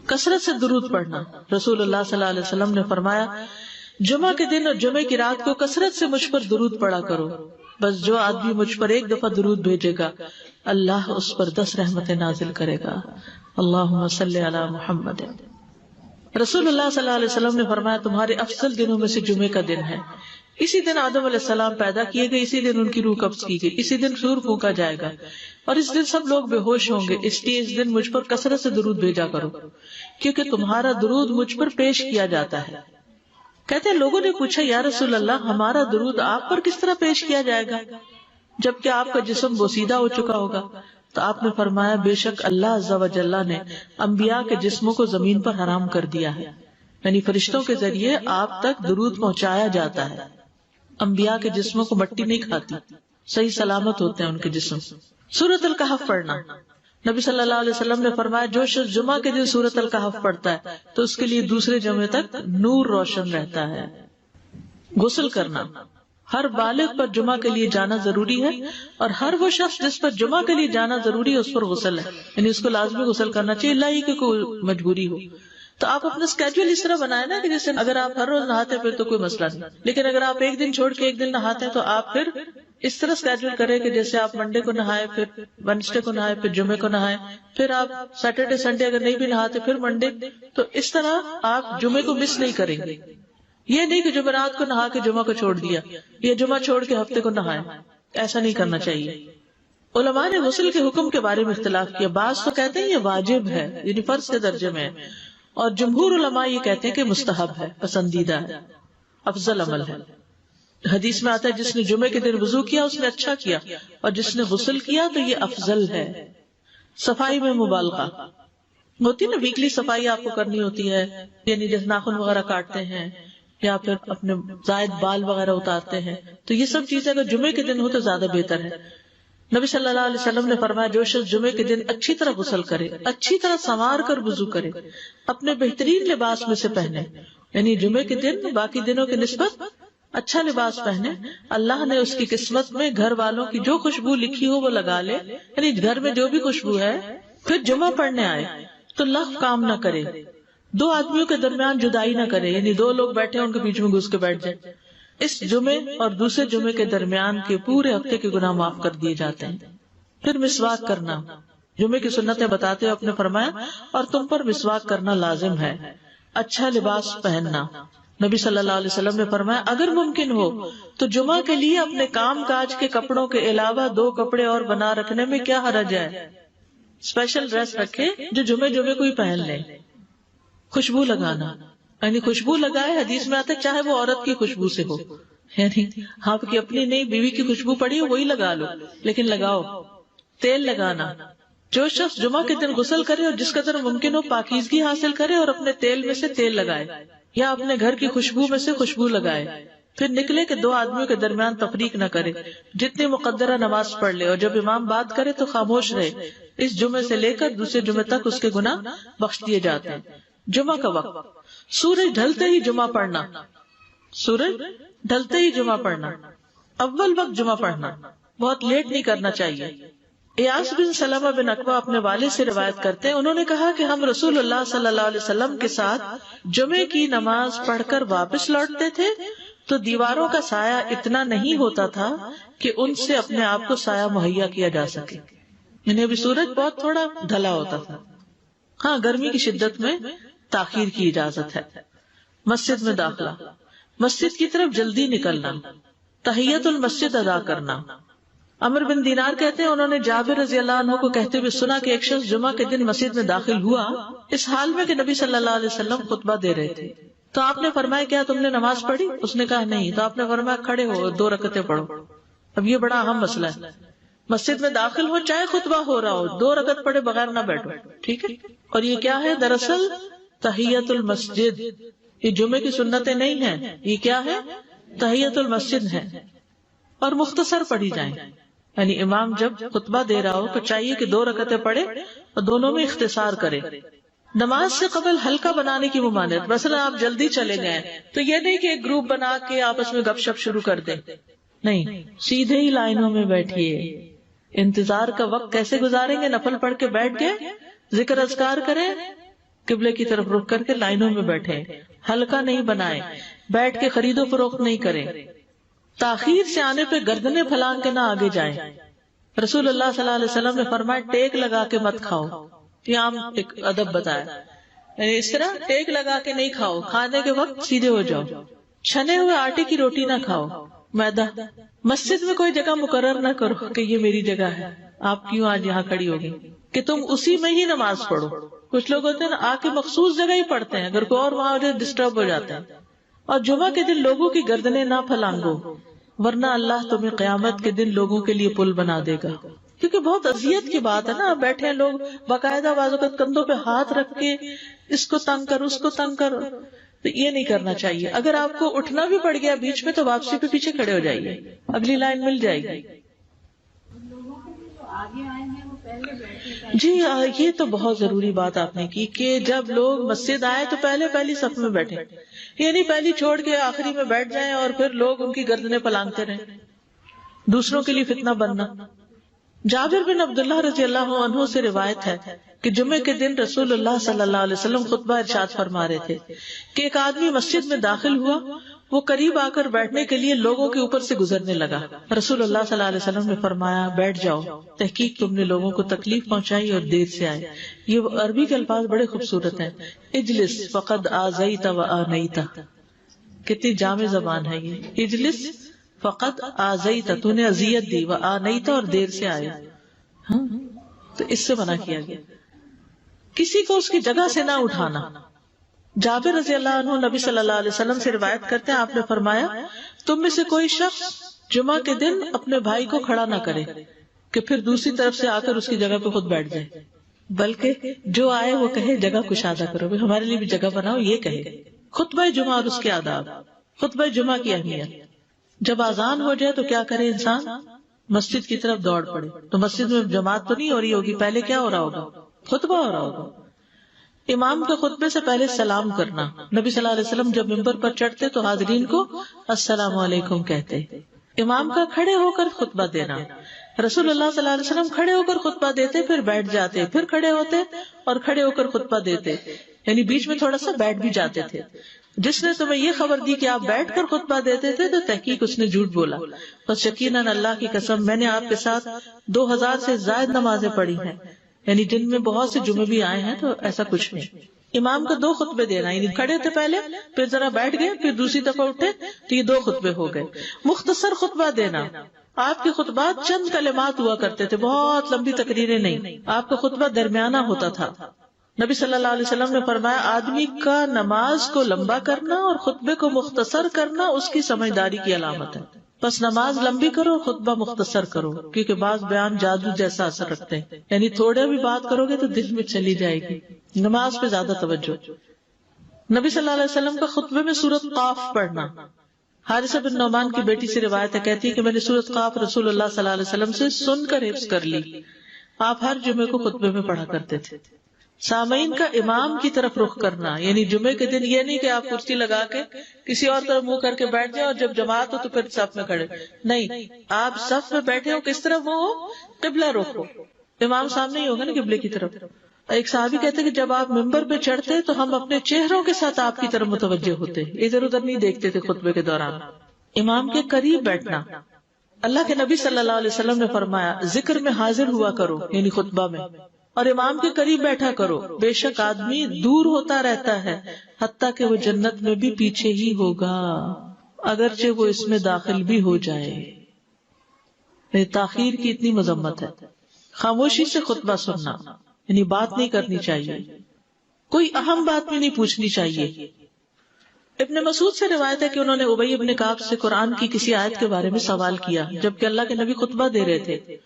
کثرت سے درود پڑھنا. رسول اللہ صلی اللہ علیہ وسلم نے فرمایا جمعہ کے دن اور جمعے کی رات کو کثرت سے مجھ پر درود پڑھا کرو. بس جو آدمی مجھ پر ایک دفعہ درود بھیجے گا اللہ اس پر 10 رحمتیں نازل کرے گا. اللہم صلی علی محمد. رسول اللہ صلی اللہ علیہ وسلم نے فرمایا تمہارے افضل دنوں میں سے جمعے کا دن ہے. اسی دن آدم علیہ السلام پیدا کیے گئے, اسی دن ان کی روح قبض کی گئی, اسی دن سور پھونکا جائے گا اور اس دن سب لوگ بے ہوش ہوں گے. اس لیے اس دن مجھ پر کثرت سے درود بھیجا کرو کیونکہ تمہارا درود مجھ پر پیش کیا جاتا ہے. کہتے ہیں لوگوں نے پوچھا یا رسول اللہ ہمارا درود آپ پر کس طرح پیش کیا جائے گا جبکہ آپ کا جسم بوسیدہ ہو چکا ہوگا؟ تو آپ نے فرمایا بے شک اللہ عز و جل نے انبیاء کے جسموں کو زمین پر حرام کر دیا ہے, یعنی فرشتوں کے ذریعے آپ تک درود پہنچایا جاتا ہے. انبیاء کے جسموں کو مٹی نہیں کھاتی, صحیح سلامت ہوتے ہیں ان کے جسم. سورۃ الکہف پڑھنا. نبی صلی اللہ علیہ وسلم نے فرمایا جو شخص جمعہ کے دن سورۃ الکہف پڑھتا ہے تو اس کے لیے دوسرے جمعے تک نور روشن رہتا ہے. غسل کرنا. ہر بالغ پر جمعہ کے لیے جانا ضروری ہے اور ہر وہ شخص جس پر جمعہ کے لیے جانا ضروری ہے اس پر غسل ہے, یعنی اس کو لازمی غسل کرنا چاہیے, اللہ ہی کہ کوئی مجبوری ہو. تو آپ اپنا اسکیڈول اس طرح بنائے نا کہ جیسے اگر آپ ہر روز نہاتے پھر تو کوئی مسئلہ نہیں, لیکن اگر آپ ایک دن چھوڑ کے ایک دن نہاتے ہیں تو آپ پھر اس طرح اسکیڈول کریں کہ جیسے آپ منڈے کو نہائے, پھر وینسڈے کو نہائے, پھر جمعے کو نہائے, پھر آپ سیٹرڈے سنڈے اگر نہیں بھی نہاتے پھر منڈے. تو اس طرح آپ جمعے کو مس نہیں کریں گے. یہ نہیں کہ جمعرات کو نہا کے جمعہ کو چھوڑ دیا یا جمعہ چھوڑ کے ہفتے کو نہائے, ایسا نہیں کرنا چاہیے. علماء نے غسل کے حکم کے بارے میں اختلاف کیا. بعض تو کہتے ہیں یہ واجب ہے, یعنی فرض کے درجے میں ہے, اور جمہور علماء یہ کہتے ہیں کہ مستحب ہے, پسندیدہ ہے, افضل عمل ہے. حدیث میں آتا ہے جس نے جمعے کے دن وضو کیا اس نے اچھا کیا, اور جس نے غسل کیا تو یہ افضل ہے. صفائی میں مبالغہ ہوتی ہے نا, ویکلی صفائی آپ کو کرنی ہوتی ہے, یعنی جیسے ناخن وغیرہ کاٹتے ہیں یا پھر اپنے زائد بال وغیرہ اتارتے ہیں, تو یہ سب چیزیں اگر جمعے کے دن ہو تو زیادہ بہتر ہے. نبی صلی اللہ علیہ وسلم نے فرمایا جو شخص جمعے کے دن اچھی طرح غسل کرے, اچھی طرح سنوار کر وضو کرے, اپنے بہترین لباس میں سے پہنے, یعنی جمعے کے دن باقی دنوں کی نسبت اچھا لباس پہنے, اللہ نے اس کی قسمت میں گھر والوں کی جو خوشبو لکھی ہو وہ لگا لے, یعنی گھر میں جو بھی خوشبو ہے, پھر جمعہ پڑھنے آئے تو لغو کام نہ کرے, 2 آدمیوں کے درمیان جدائی نہ کرے, یعنی 2 لوگ بیٹھے ان کے بیچ میں گھس کے بیٹھ جائے. اس جمعے اور دوسرے جمعے کے درمیان کے پورے ہفتے کے گناہ معاف کر دیے جاتے ہیں. پھر مسواک کرنا. جمعے کی سنتیں بتاتے ہوئے آپ نے فرمایا اور تم پر مسواک کرنا لازم ہے. اچھا لباس پہننا. نبی صلی اللہ علیہ وسلم نے فرمایا اگر ممکن ہو تو جمعہ کے لیے اپنے کام کاج کے کپڑوں کے علاوہ 2 کپڑے اور بنا رکھنے میں کیا حرج ہے. اسپیشل ڈریس رکھے جو جمعے کوئی پہن لے. خوشبو لگانا, یعنی خوشبو لگائے, حدیث میں آتا ہے چاہے وہ عورت کی خوشبو سے ہو, یعنی آپ کی اپنی نہیں, بیوی کی خوشبو پڑی ہو وہی لگا لو, لیکن لگاؤ. تیل لگانا. جو شخص جمعہ کے دن غسل کرے اور جس قدر ممکن ہو پاکیزگی حاصل کرے اور اپنے تیل میں سے تیل لگائے یا اپنے گھر کی خوشبو میں سے خوشبو لگائے, پھر نکلے کہ 2 آدمیوں کے درمیان تفریق نہ کرے, جتنی مقدرہ نماز پڑھ لے, اور جب امام بات کرے تو خاموش رہے. اس جمعے سے لے کر دوسرے جمعے تک اس کے گناہ بخش دیے جاتے ہیں. جمعہ کا وقت. سورج ڈھلتے ہی جمعہ پڑھنا. سورج ڈھلتے ہی جمعہ پڑھنا. اول وقت جمعہ پڑھنا, بہت لیٹ نہیں کرنا چاہیے. ایاس بن سلمہ بن عقبہ اپنے والد سے روایت کرتے ہیں, انہوں نے کہا کہ ہم رسول اللہ صلی اللہ علیہ وسلم کے ساتھ جمعے کی نماز پڑھ کر واپس لوٹتے تھے تو دیواروں کا سایہ اتنا نہیں ہوتا تھا کہ ان سے اپنے آپ کو سایہ مہیا کیا جا سکے, یعنی ابھی سورج بہت تھوڑا ڈھلا ہوتا تھا. ہاں گرمی کی شدت میں تاخیر کی اجازت ہے. مسجد میں داخلہ. مسجد کی طرف جلدی نکلنا. تحیت المسجد ادا کرنا. عمر بن دینار کہتے ہیں انہوں نے جابر رضی اللہ عنہ کو کہتے ہوئے سنا کہ ایک شخص جمعہ کے دن مسجد میں داخل ہوا اس حال میں کہ نبی صلی اللہ علیہ وسلم خطبہ دے رہے تھے. تو آپ نے فرمایا کیا تم نے نماز پڑھی؟ اس نے کہا نہیں. تو آپ نے فرمایا کھڑے ہو 2 رکعتیں پڑھو. اب یہ بڑا اہم مسئلہ ہے, مسجد میں داخل ہو چاہے خطبہ ہو رہا ہو 2 رکعت پڑھے بغیر نہ بیٹھو, ٹھیک ہے. اور یہ کیا ہے دراصل تحیت المسجد, یہ جمعے کی سنتیں نہیں ہیں, یہ کیا ہے تحیت المسجد ہے, اور مختصر پڑھی جائیں. یعنی امام جب خطبہ دے رہا ہو تو چاہیے کہ 2 رکعتیں پڑھے اور دونوں میں اختصار کرے. نماز سے قبل ہلکا بنانے کی ممانعت. مثلا آپ جلدی چلے گئے تو یہ نہیں کہ ایک گروپ بنا کے آپس میں گپ شپ شروع کر دیں, نہیں, سیدھے ہی لائنوں میں بیٹھیے. انتظار کا وقت کیسے گزاریں گے؟ نفل پڑھ کے بیٹھ گئے, ذکر اذکار کریں, قبلے کی طرف رخ کر کے لائنوں میں بیٹھیں، حلقہ نہیں بنائیں، بیٹھ کے خرید و فروخت نہیں کریں، تاخیر سے آنے پہ گردنیں پھلانگ کے نہ آگے جائیں۔ رسول اللہ صلی اللہ علیہ وسلم نے فرمایا ٹیک لگا کے مت کھاؤ، یہ عام ایک ادب بتایا، یعنی اس طرح ٹیک لگا کے نہیں کھاؤ، کھانے کے وقت سیدھے ہو جاؤ۔ چھنے ہوئے آٹے کی روٹی نہ کھاؤ، میدا۔ مسجد میں کوئی جگہ مقرر نہ کرو کہ یہ میری جگہ ہے، آپ کیوں آج یہاں کھڑی ہوگی، کہ تم اسی میں ہی نماز پڑھو۔ کچھ لوگ ہوتے ہیں نا آ کے مخصوص جگہ ہی پڑھتے ہیں، اگر کوئی اور وہاں ڈسٹرب ہو جاتے ہیں۔ اور جمعہ کے دن لوگوں کی گردنیں نہ پھلانگو، ورنہ اللہ تمہیں قیامت کے دن لوگوں کے لیے پل بنا دے گا۔ کیونکہ بہت اذیت کی بات ہے نا، بیٹھے ہیں لوگ باقاعدہ بعض اوقات کندھوں پہ ہاتھ رکھ کے اس کو تنگ کر اس کو تنگ کر، تو یہ نہیں کرنا چاہیے۔ اگر آپ کو اٹھنا بھی پڑ گیا بیچ میں تو واپسی پہ پیچھے کھڑے ہو جائیے، اگلی لائن مل جائے گی۔ جی یہ تو بہت ضروری بات آپ نے کی کہ جب لوگ مسجد آئے تو پہلی صف میں بیٹھے، یعنی پہلی چھوڑ کے آخری میں بیٹھ جائیں اور پھر لوگ ان کی گردنیں پلانگتے رہیں، دوسروں کے لیے فتنہ بننا۔ جابر بن عبداللہ رضی اللہ عنہ سے روایت ہے کہ جمعے کے دن رسول اللہ صلی اللہ علیہ وسلم خطبہ ارشاد فرما رہے تھے کہ ایک آدمی مسجد میں داخل ہوا، وہ قریب آ کر بیٹھنے کے لیے لوگوں کے اوپر سے گزرنے لگا۔ رسول اللہ صلی اللہ علیہ وسلم نے فرمایا بیٹھ جاؤ، تحقیق تم نے لوگوں کو تکلیف پہنچائی اور دیر سے آئے۔ یہ عربی کے الفاظ بڑے خوبصورت ہیں، اجلس فقد آذیت و آنیت، کتنی جامع زبان ہے یہ، اجلس فقط آذیت، تو نے اذیت دی، و آنیت، اور دیر سے آئے۔ تو اس سے منع کیا گیا، کسی کو اس کی جگہ سے نہ اٹھانا۔ جابر رضی اللہ عنہ نبی صلی اللہ علیہ وسلم سے روایت کرتے ہیں، آپ نے فرمایا تم میں سے کوئی شخص جمعہ کے دن اپنے بھائی کو کھڑا نہ کرے کہ پھر دوسری طرف سے آ کر اس کی جگہ پہ خود بیٹھ جائے، بلکہ جو آئے وہ کہے جگہ کشادہ کرو، ہمارے لیے بھی جگہ بناؤ، یہ کہے۔ خطبہ جمعہ اور اس کے آداب۔ خطبہ جمعہ کی اہمیت، جب اذان ہو جائے تو کیا کرے انسان؟ مسجد کی طرف دوڑ پڑے۔ تو مسجد میں جماعت تو نہیں ہو رہی ہوگی، پہلے کیا ہو رہا ہوگا؟ خطبہ ہو رہا ہوگا۔ امام کے خطبے سے پہلے سلام کرنا، نبی صلی اللہ علیہ وسلم جب ممبر پر چڑھتے تو حاضرین کو السلام علیکم کہتے۔ امام کا کھڑے ہو کر خطبہ دینا، رسول اللہ صلی اللہ علیہ وسلم کھڑے ہو کر خطبہ دیتے، پھر بیٹھ جاتے، پھر کھڑے ہوتے اور کھڑے ہو کر خطبہ دیتے، یعنی بیچ میں تھوڑا سا بیٹھ بھی جاتے تھے۔ جس نے تمہیں یہ خبر دی کہ آپ بیٹھ کر خطبہ دیتے تھے تو تحقیق اس نے جھوٹ بولا، بس یقیناً اللہ کی قسم میں نے آپ کے ساتھ 2000 سے زائد نمازیں پڑھی ہیں، یعنی جن میں بہت سے جمعے بھی آئے ہیں، تو ایسا کچھ نہیں۔ امام کو 2 خطبے دینا، یعنی کھڑے تھے پہلے، پھر ذرا بیٹھ گئے، پھر دوسری دفعہ اٹھے، تو یہ 2 خطبے ہو گئے۔ مختصر خطبہ دینا، آپ کے خطبات چند کلمات ہوا کرتے تھے، بہت لمبی تقریریں نہیں، آپ کا خطبہ درمیانہ ہوتا تھا۔ نبی صلی اللہ علیہ وسلم نے فرمایا آدمی کا نماز کو لمبا کرنا اور خطبے کو مختصر کرنا اس کی سمجھداری کی علامت ہے۔ بس نماز لمبی کرو، خطبہ مختصر کرو، کیونکہ بعض بیان جادو جیسا اثر رکھتے ہیں، یعنی تھوڑے بھی بات کرو گے تو دل میں چلی جائے گی۔ نماز پہ زیادہ توجہ۔ نبی صلی اللہ علیہ وسلم کا خطبے میں سورۃ قاف پڑھنا، حارثہ بن نعمان کی بیٹی سے روایت ہے، کہتی ہے کہ میں نے سورۃ قاف رسول اللہ صلی اللہ علیہ وسلم سے سن کر حفظ کر لی۔ آپ ہر جمعے کو خطبے میں پڑھا کرتے تھے۔ سامعین کا امام کی طرف رخ کرنا، یعنی جمعے کے دن یہ نہیں کہ آپ کرسی لگا کے کسی اور طرف منہ کر کے بیٹھ جائیں اور جب جماعت ہو تو پھر صف میں کھڑے، نہیں، آپ صف میں بیٹھے ہو، کس طرف وہ ہو؟ قبلہ رخ ہو، امام سامنے ہی ہوگا نا قبلے کی طرف۔ ایک صحابی کہتے کہ جب آپ ممبر پہ چڑھتے تو ہم اپنے چہروں کے ساتھ آپ کی طرف متوجہ ہوتے، ادھر ادھر نہیں دیکھتے تھے خطبے کے دوران۔ امام کے قریب بیٹھنا، اللہ کے نبی صلی اللہ علیہ وسلم نے فرمایا ذکر میں حاضر ہوا کرو، یعنی خطبہ میں، اور امام کے قریب بیٹھا کرو، بے شک آدمی دور ہوتا رہتا ہے حتیٰ کہ وہ جنت میں بھی پیچھے ہی ہوگا اگرچہ وہ اس میں داخل بھی ہو جائے۔ تاخیر کی اتنی مذمت ہے۔ خاموشی سے خطبہ سننا، یعنی بات نہیں کرنی چاہیے، کوئی اہم بات بھی نہیں پوچھنی چاہیے۔ ابن مسعود سے روایت ہے کہ انہوں نے ابی ابن کعب سے قرآن کی کسی آیت کے بارے میں سوال کیا جبکہ اللہ کے نبی خطبہ دے رہے تھے،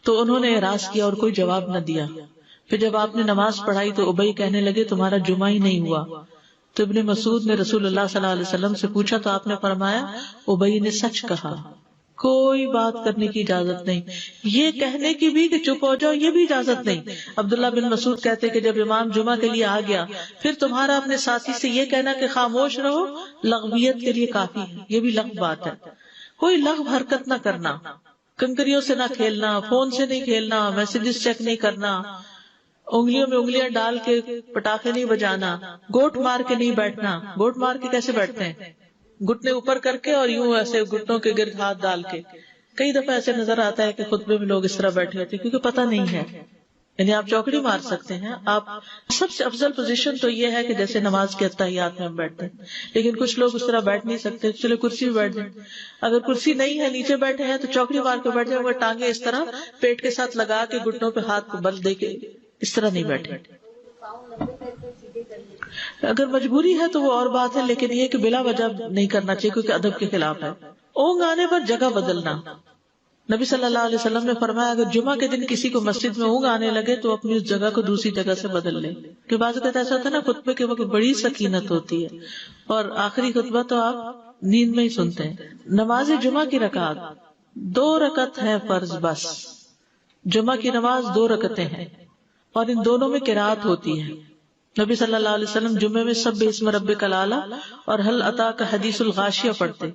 تو انہوں نے اعراض کیا اور کوئی جواب نہ دیا۔ پھر جب آپ نے نماز پڑھائی تو ابی کہنے لگے تمہارا جمعہ ہی نہیں ہوا۔ تو ابن مسعود نے رسول اللہ صلی اللہ علیہ وسلم سے پوچھا تو آپ نے فرمایا ابی نے سچ کہا، کوئی بات کرنے کی اجازت نہیں، یہ کہنے کی بھی کہ چپ ہو جاؤ یہ بھی اجازت نہیں۔ عبداللہ بن مسعود کہتے کہ جب امام جمعہ کے لیے آ گیا پھر تمہارا اپنے ساتھی سے یہ کہنا کہ خاموش رہو لغویت کے لیے کافی ہے، یہ بھی لغو بات ہے۔ کوئی لغو حرکت نہ کرنا، کنکریوں سے نہ کھیلنا، فون سے نہیں کھیلنا، میسجز چیک نہیں کرنا، انگلیوں میں انگلیاں ڈال کے پٹاخے نہیں بجانا، گوٹ مار کے نہیں بیٹھنا. گوٹ مار کے کیسے بیٹھتے ہیں؟ گھٹنے اوپر کر کے اور یوں ایسے گھٹنوں کے گرد ہاتھ ڈال کے. کئی دفعہ ایسے نظر آتا ہے کہ خطبے میں لوگ اس طرح بیٹھے ہوتے ہیں کیونکہ پتہ نہیں ہے. یعنی آپ چوکڑی مار سکتے ہیں. آپ سب سے افضل پوزیشن تو یہ ہے کہ جیسے نماز کے اتحیات میں ہم بیٹھتے ہیں، لیکن کچھ لوگ اس طرح بیٹھ نہیں سکتے، چلے کرسی میں بیٹھ جائیں. اگر کرسی نہیں ہے، نیچے بیٹھے ہیں تو چوکڑی مار کے بیٹھ جائیں، مگر ٹانگیں اس طرح پیٹ کے ساتھ لگا کے گھٹنوں پہ ہاتھ کو بل دے کے اس طرح نہیں بیٹھے. اگر مجبوری ہے تو وہ اور بات ہے، لیکن یہ کہ بلا وجہ نہیں کرنا چاہیے کیونکہ ادب کے خلاف ہے. اونگ آنے پر جگہ بدلنا. نبی صلی اللہ علیہ وسلم نے فرمایا اگر جمعہ کے دن کسی کو مسجد میں اونگ آنے لگے تو اپنی اس جگہ کو دوسری جگہ سے بدل لے. کہ بعض اوقات ایسا ہوتا ہے نا، خطبے کے وقت بڑی سکینت ہوتی ہے اور آخری خطبہ تو آپ نیند میں ہی سنتے ہیں. نماز جمعہ کی رکعت 2 رکعت ہے فرض بس. جمعہ کی نماز 2 رکعتیں ہیں اور ان دونوں میں قرات ہوتی ہے. نبی صلی اللہ علیہ وسلم جمعے میں سبح اسم ربک الاعلی اور هل اتاک حدیث الغاشیہ پڑھتے.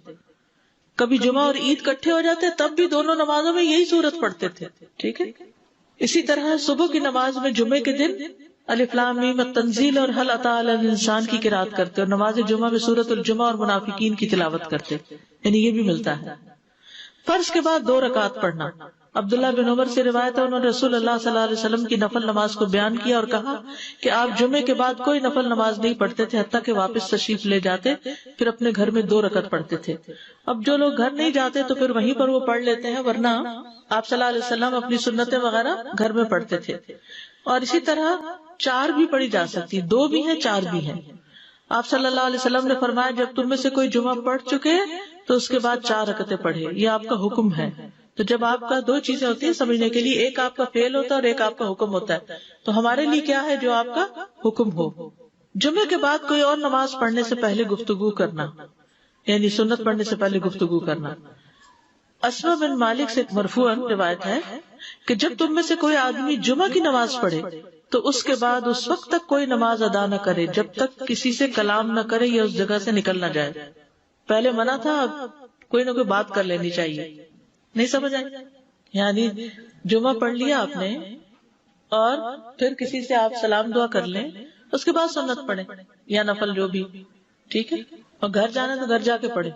کبھی جمعہ اور عید کٹھے ہو جاتے تب بھی دونوں نمازوں میں یہی صورت پڑھتے تھے. ٹھیک ہے. اسی طرح صبح کی نماز میں جمعے کے دن الف لام میم التنزیل اور هل اتى علی الانسان کی قرات کرتے اور نماز جمعہ میں سورۃ الجمعہ اور منافقین کی تلاوت کرتے. یعنی یہ بھی ملتا ہے. فرض کے بعد 2 رکعت پڑھنا. عبداللہ بن عمر سے روایت ہے انہوں نے رسول اللہ صلی اللہ علیہ وسلم کی نفل نماز کو بیان کیا اور کہا کہ آپ جمعے کے بعد کوئی نفل نماز نہیں پڑھتے تھے حتیٰ کہ واپس تشریف لے جاتے، پھر اپنے گھر میں 2 رکعت پڑھتے تھے. اب جو لوگ گھر نہیں جاتے تو پھر وہیں پر وہ پڑھ لیتے ہیں، ورنہ آپ صلی اللہ علیہ وسلم اپنی سنتیں وغیرہ گھر میں پڑھتے تھے. اور اسی طرح 4 بھی پڑھی جا سکتی، 2 بھی ہیں 4 بھی ہیں. آپ صلی اللہ علیہ وسلم نے فرمایا جب تم میں سے کوئی جمعہ پڑھ چکے تو اس کے بعد 4 رکعتیں پڑھے. یہ آپ کا حکم ہے. تو جب آپ کا 2 چیزیں ہوتی ہیں سمجھنے کے لیے، ایک آپ کا فعل ہوتا ہے اور ایک آپ کا حکم ہوتا ہے. تو ہمارے لیے کیا ہے؟ جو آپ کا حکم ہو. جمعے کے بعد کوئی اور نماز پڑھنے سے پہلے گفتگو کرنا، یعنی سنت پڑھنے سے پہلے گفتگو کرنا. اسما بن مالک سے مرفوعاً روایت ہے کہ جب تم میں سے کوئی آدمی جمعہ کی نماز پڑھے تو اس کے بعد اس وقت تک کوئی نماز ادا نہ کرے جب تک کسی سے کلام نہ کرے یا اس جگہ سے نکل نہ جائے. پہلے منع تھا، اب کوئی نہ کوئی بات کر لینی چاہیے. نہیں سمجھ آئی؟ یعنی جمعہ پڑھ لیا آپ نے اور پھر کسی سے آپ سلام دعا کر لیں، اس کے بعد سنت پڑھیں یا نفل جو بھی. ٹھیک ہے. اور گھر جانا تو گھر جا کے پڑھیں،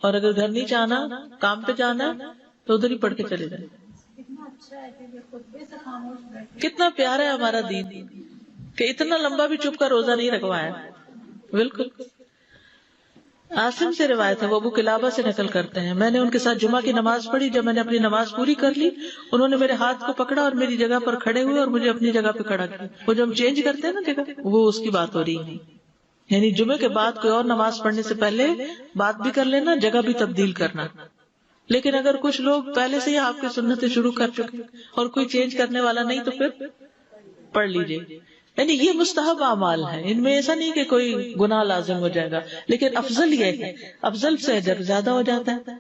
اور اگر گھر نہیں جانا، کام پہ جانا تو ادھر ہی پڑھ کے چلے جائیں. کتنا پیارا ہے ہمارا دین کہ اتنا لمبا بھی چپ کا روزہ نہیں رکھوایا. بالکل. عاصم سے روایت ہے، وہ ابو قلابہ سے نقل کرتے ہیں، میں نے ان کے ساتھ جمعہ کی نماز پڑھی. جب میں نے اپنی نماز پوری کر لی انہوں نے میرے ہاتھ کو پکڑا اور میری جگہ پر کھڑے ہوئے اور مجھے اپنی جگہ پہ کھڑا کیا. وہ جو ہم چینج کرتے ہیں نا جگہ، وہ اس کی بات ہو رہی ہے. یعنی جمعے کے بعد کوئی اور نماز پڑھنے سے پہلے بات بھی کر لینا، جگہ بھی تبدیل کرنا. لیکن اگر کچھ لوگ پہلے سے ہی آپ کی سنتیں شروع کر چکے اور کوئی چینج کرنے والا نہیں تو پھر پڑھ لیجیے. یعنی یہ مستحب اعمال ہیں، ان میں ایسا نہیں کہ کوئی گناہ لازم ہو جائے گا، لیکن افضل یہ ہے، افضل سے اجر زیادہ ہو جاتا ہے.